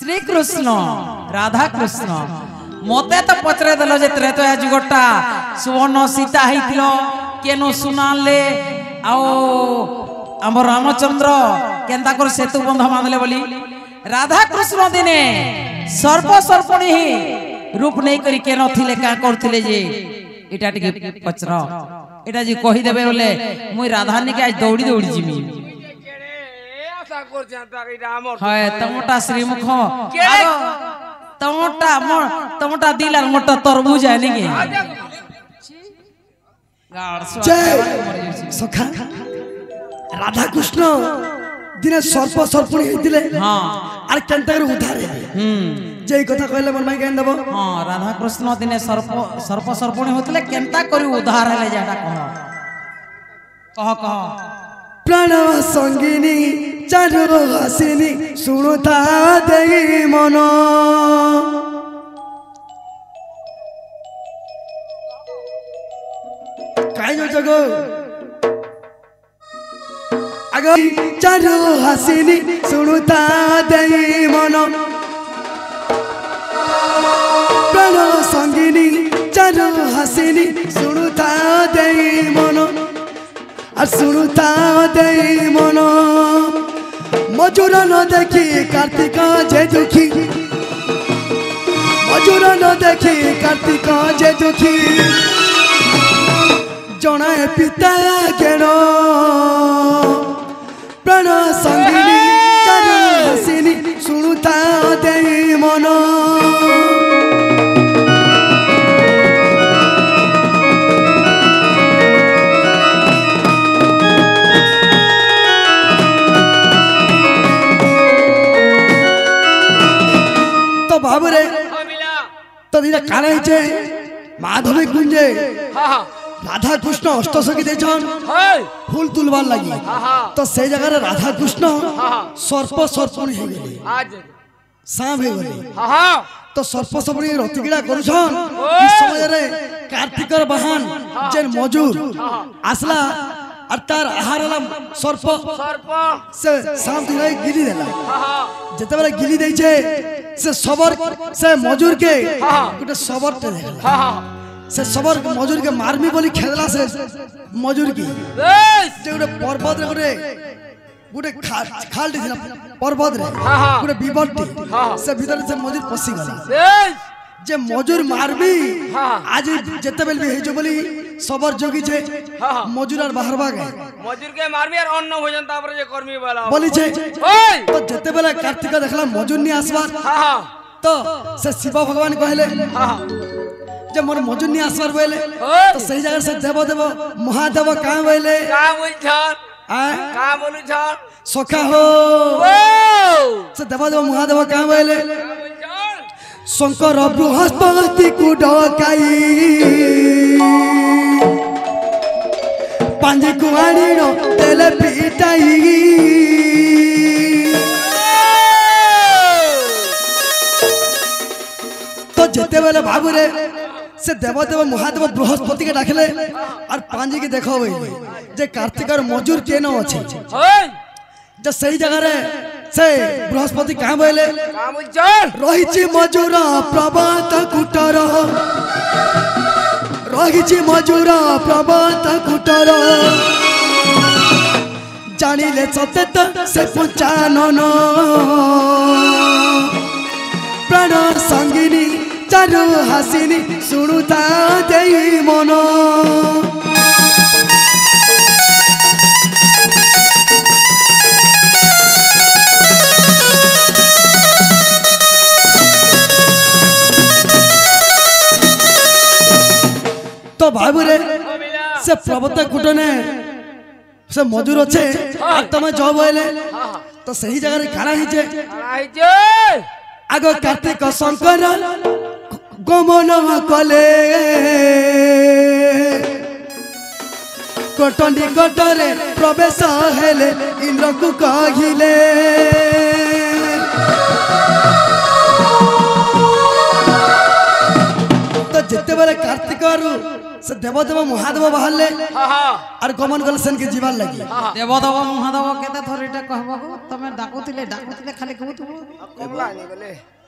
श्री कृष्ण राधा कृष्ण मते तो पचरे देलो जे त्रेतया जुगटा सुवर्ण सीता हिथिलो केनो सुनाले आओ हम रामचंद्र केंता कर सेतु बंध मानले बोली राधा कृष्ण दिने सर्प सर्पणी ही रूप नहीं करी के नथिले का करथिले जे एटा टिके पचर एटा जे कहि देबे बोले मुई राधानी के आज दौड़ी दौड़ी जिमी हाय तमोटा श्रीमुख तमोटा दिलार मोटा तरबूज है नहीं सखा राधा कृष्ण दिने सर्प सर्पणी हेतिले हां आर केनता कर उद्धार हे जे कथा कहले मन माई केन देबो हां राधा कृष्ण दिने सर्प सर्पणी होतले केनता करी उद्धार हेले जाडा कह प्राण संगिनी चारो हसिनी सुनुता देई मन काय जो जगो आगो चारो हसिनी सुनुता देई मन प्राण संगिनी चारो हसिनी सुनुता देई मन सुनुता दे मन मजूर न देखी कार्तिक जे दुखी मजूर न देखी कार्तिक जे दुखी जनाए पिता केण प्राण संगिनी चार हसिनी सुनुता दे मन बाबरे तो दिना काना हिचे माधवी कुंजे राधा कृष्ण अष्टसखी देछन फूल तुलबार लगी तो से जगह रे राधा कृष्ण सर्प सर्पणी हे गेले आज सांप हे गेले तो सर्प सर्पणी रतिगिड़ा करूछन इस समय रे कार्तिकर बहान जेन मजूर आसला और तार आहार सर्प से सांप दिने गिली देला जते बेले गिली देई छे से सबर से मजूर के गोटे सबर ते देला से सबर मजूर के मारमी बोली खेदला से मजूर की जे गोटे पर्वत रे गोटे खाल दिना पर्वत रे गोटे बिबटी से भीतर से मजूर पसी गला जे मजूर मारबी आज जते बेल भी हेजो बोली सबर जोगी छे मजूर आर बाहर भागे मजूर के मारबी आर अन्न भोजन तापर जे कर्मी वाला बोली छे तो जते बेला कार्तिक देखला मजूर नि आसबा तो से शिव भगवान कहले जे मोर मजूर नि आसबार बोले तो सही जगह से देव देव महादेव का बोले का बोल छन का बोलु छन सखा हो से देव देव महादेव का बोले शंकर बृहस्पति को डकाई पांजी को आनीनो तेले पिटाई तो जेते बेले बाबू रे से देवदेव महादेव बृहस्पति के डाकले और पांजी के देखो जे कार्तिकर मजूर के न अछि जे सही जगह रे से बृहस्पति कहाँ बोले रही मजूर प्रभात कुटर रही मजूर प्रभात कुटर जानिले सतेत से पंचानन प्राण संगिनी चारु हसिनी सुनुता देई मन तो बाबू रे से प्रवता कुटने से मजूर अच्छे तुम जब बोले तो सही जगह रे खाना हिचे आगो कार्तिक शंकर गमन कले कटनी कटरे प्रवेश हेले इंद्र को कहिले तो जिते बेले कार्तिक से देवदेव महादेव बाहरले और गमन गले सेन के जीवन लगी देवदेव महादेव केते थोरीटा कहबो तमे डाकुतिले खाली कहबो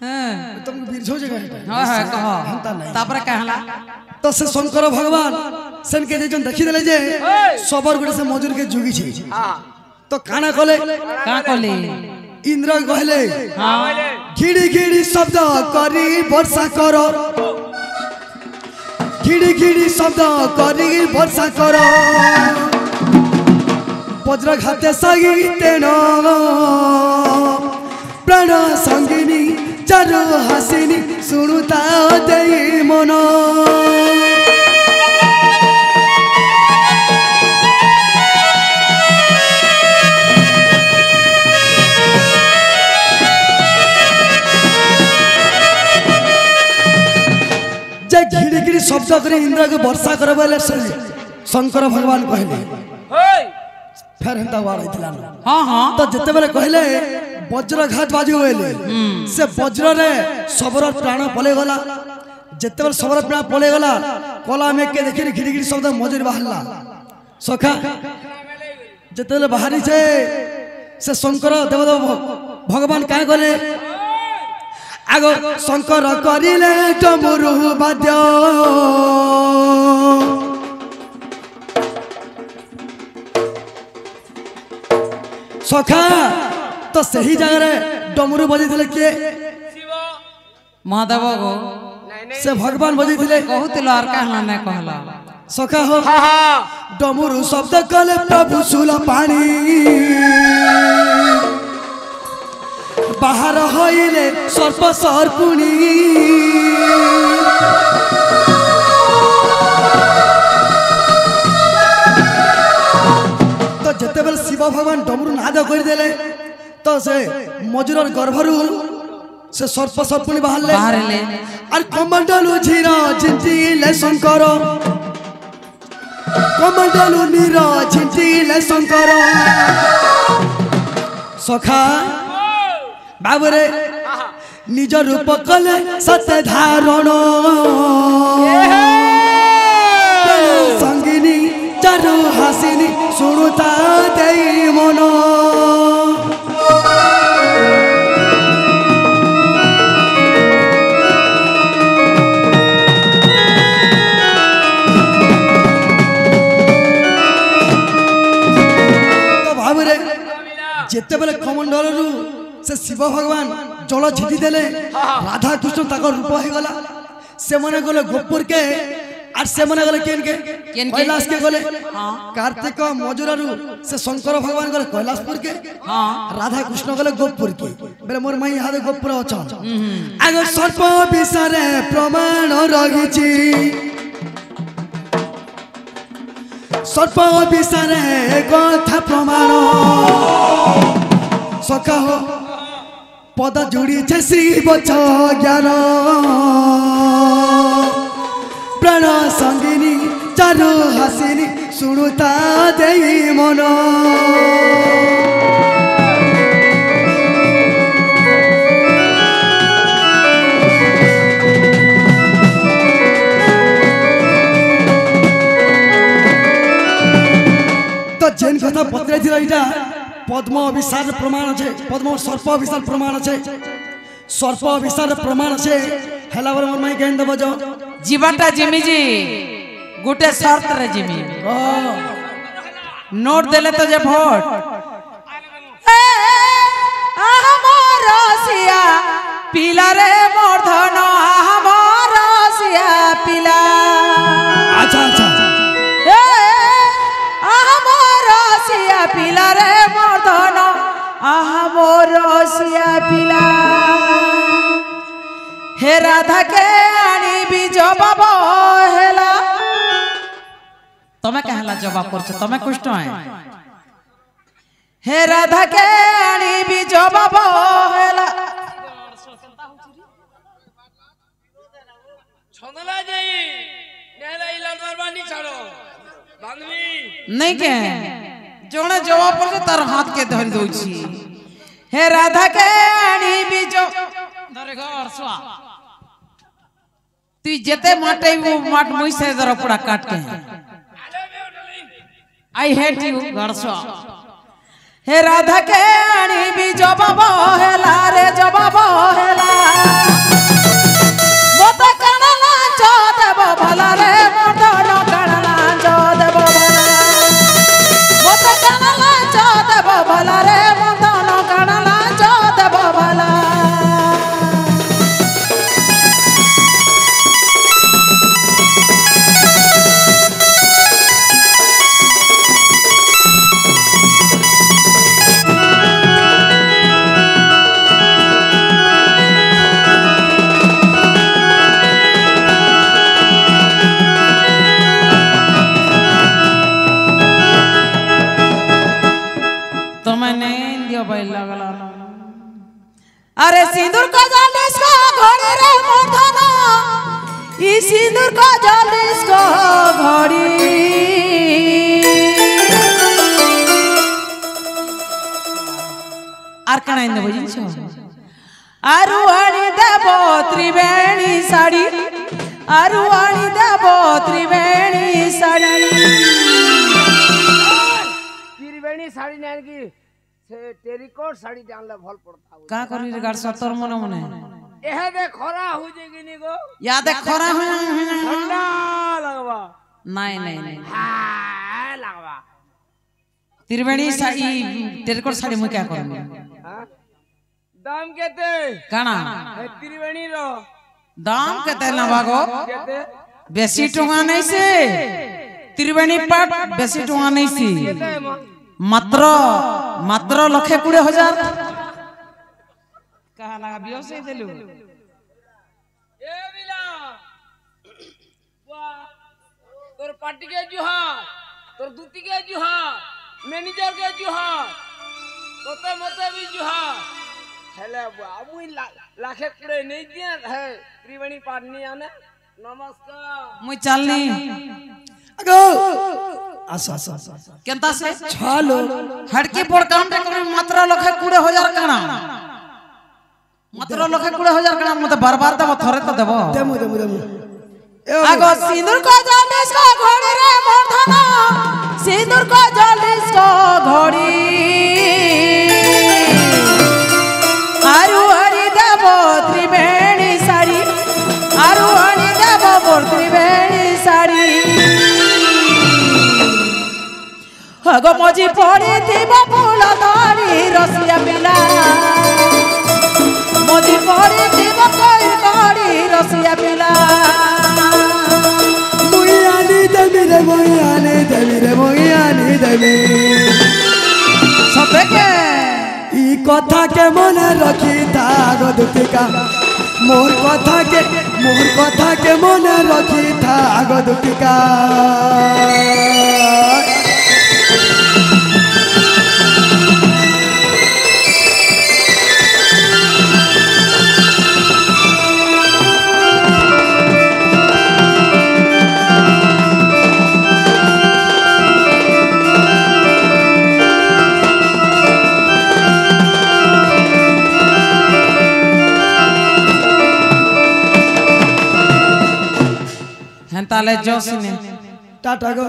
हां तुमको बिरझो जगह हां हां कह तापर कहला तो से शंकर भगवान सेन के जन देखि देले जे सबर गुडे से मजूर के जुगी छी तो काना कले इंद्र कहले घिड़ी घिड़ी शब्द करी वर्षा करो घिड़ी घिड़ी शब्द करी वर्षा करो वज्र घाते सगी तेन प्राण संगिनी चारो हासिनी सुनुता देई मन घिड़ी घिड़ी शब्द करे इंद्र के वर्षा करे बोले शंकर भगवान कहले फिर हेंता वार आइतला हां हां तो जते बेले कहले वज्रघात बाजी होइले से वज्र रे सबर प्राण पले गला जते बेले सबर प्राण पले गला कला में के देखि घिड़ी घिड़ी शब्द मजूर बाहरला सखा जते बेले बाहरी छे से शंकर देवदेव भगवान काय गले आगो शंकर करिले डमरू बाद्य सखा तो सही जगह रे डमरू बजे दिले के महादेव गो से भगवान बजे दिले कहूतिलो आर कहला नै कहला सखा हो डमरू शब्द कले प्रभु सुल पानी बाहर होइले सर्प सर्पुणी तो जते बेल शिव भगवान डमरू नाद कर देले तो से मजूरर गर्भरू से सर्प सर्पुणी बाहरले और कमंडलू झीरा झिंटिले शंकर कमंडलू नीरा झिंटिले शंकर सखा बाबरे निज रूप कले सत्य धारण संगिनी चारु हासिनी सुनुता देई मन तो बाबरे जेते बेले कमंडल से शिव भगवान जल झिटी देले राधा कृष्ण ताको रूप हो गला से मने गले गोपुर के और से मने गले केन के कैलाश के गले कार्तिक मजुरारु से शंकर भगवान गले कैलाशपुर के राधा कृष्ण गले गोपुर के बेले मोर माई हादे गोपुर अछन आगे सर्प विषरे प्रमाण रहिछि सर्प विषरे कथा प्रमाण सखा हो पद जोड़ी श्री बच ज्ञान प्राण संगिनी चारु हासिनी सुनुता देई मन तो जेन कथा पत्र इटा पद्म अभिशार प्रमाण আছে पद्म सर्प अभिशार प्रमाण আছে सर्प अभिशार प्रमाण আছে हेला बर मन माई केन देबो जो जीवाटा जिमी जी गुटे शर्त रे जिमी नोट देले तो जे भोट हमर रसिया पिला रे मोरधन हमर रसिया पिला अच्छा अच्छा रसिया पिला रे मोरधन मोर रसिया पिला हे राधा के आनी जवाब हेला तमे कहला जवाब करछ तमे कुष्ट है हे राधा के आनी जवाब हेला छंदला जाई नेला इला दरबानी छाड़ो बांधवी नहीं के जोने जवाब पर तार हाथ के धर दोछि हे राधा के आनी जो धरे घर स्वा তুই যেতে মাঠে মাঠ মুই সে ধর পুরা কাট के आई हेट यू गड़सो हे राधा के आनी भी जवाब हेला रे जवाब हेला मत कानला चो देव भला रे मदन कानला चो देव भला मत कानला चो देव भला रे मदन कानला चो देव भला अरे सिंदूर का जालिस को घोड़ी रे मोधना ई सिंदूर का जालिस को घोड़ी आर कणा इन बुझिछो आरु आणी देबो त्रिवेणी साड़ी आरु आणी देबो त्रिवेणी साड़ी त्रिवेणी साड़ी नेन की से टेरिकोट साड़ी जानले भल पड़ता का करी रे गाड़ सतर मने मने एहे दे खरा हो जेगी नी गो या दे खरा हो ठंडा लगवा नहीं नहीं नहीं हां लगवा त्रिवेणी साड़ी टेरिकोट साड़ी में क्या करूंगा हां दाम केते काना त्रिवेणी रो दाम केते ना बागो केते बेसी टोंगा नहीं से त्रिवेणी पाट बेसी टोंगा नहीं सी केते मात्र मात्र 1,20,000 कहा लगा बियो से देलु ए बिला वाह तोर पार्टी के जुहा तोर दूती के जुहा मैनेजर के जुहा तोते मते भी जुहा हेले बाबू लाखे कुड़े नहीं दिया है त्रिवेणी पाटनी आने नमस्कार मुई चलनी अगो आसा आसा केंता से छालो हड़की पोड़ काम ते कोन मात्र 1,20,000 कणा मात्र 1,20,000 कणा मते बार-बार देबो थरे तो देबो देमु देमु देमु आगो सिंदूर को जालिस को घोड़ी रे मोधना सिंदूर को जालिस को घोड़ी आरु हरि देबो त्रिवेणी साड़ी आरु हरि देबो मोर त्रिवेणी साड़ी हगो मजी पड़ी थीबो फूल दाड़ी रसिया पिला मजी पड़ी थीबो कोई दाड़ी रसिया पिला मुयानी देवी रे मुयानी देवी रे मुयानी देवी सते के ई कथा के मने रखी था गदुतिका मोर कथा के मने रखी था गदुतिका हेंताले जोसिने टाटा गो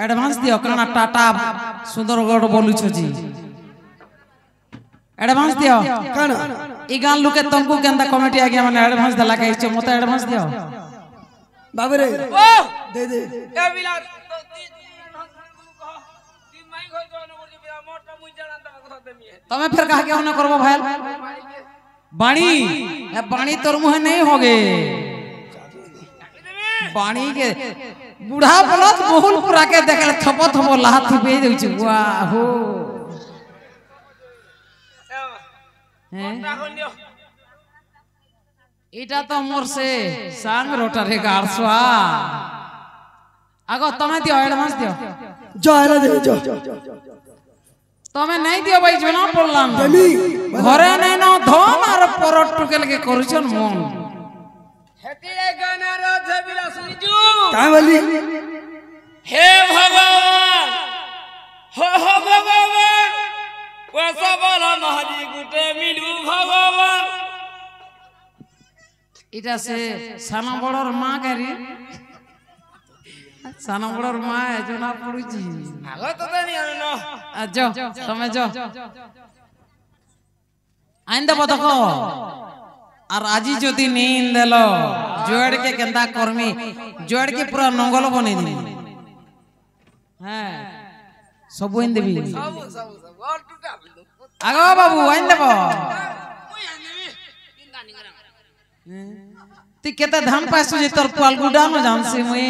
एडवांस दियो काना टाटा सुंदरगढ़ बोलु छ जी एडवांस दियो काना ई गान लुके तुमको केंदा कमिटी आ गया माने एडवांस दला के छ मते एडवांस दियो बाबू रे ओ दे दे ए बिला ती माई खोय तो न बोली बिला मोटा मुई जाना त कथा देमी है तमे फिर कहा के होना करबो भाई बाणी ए बाणी तोर मुंह नहीं होगे बाणी के बूढ़ा बलत बहुल पुरा के देखले थपो थपो लात पे देउ छ वाह हो हैं राखलियो इटा तो मोर से सांग रोटरे गारसवा आगो तमे दियो एडवांस दियो जो आला दे जो तमे नहीं दियो भाई जना बोललाम देमी घरे नहीं न धन और परट टुकेल के करिछन मन हेती रे गाना रो छे बिला सुनिजू का बोली हे भगवान हो भगवान वैसा बला महदी गुटे मिलू भगवान এটা সে সানা বড়র মা গারি সানা বড়র মা জনা পড়ুছি আগো তো জানি না যাও তুমি যাও আইন দেব দেখো আর আজি যদি নিন দেল জোয়াড়কে কেন্দা কর্মী জোয়াড়কে পুরা নঙ্গল বনে দিবি হ্যাঁ সব আইন দেবি সব সব সব আর টুটা আগো বাবু আইন দেব ওই আনবি চিন্তা নি করা তুই কেতে ধান পাইছু যে তোর পাল গুডানো জানছি মুই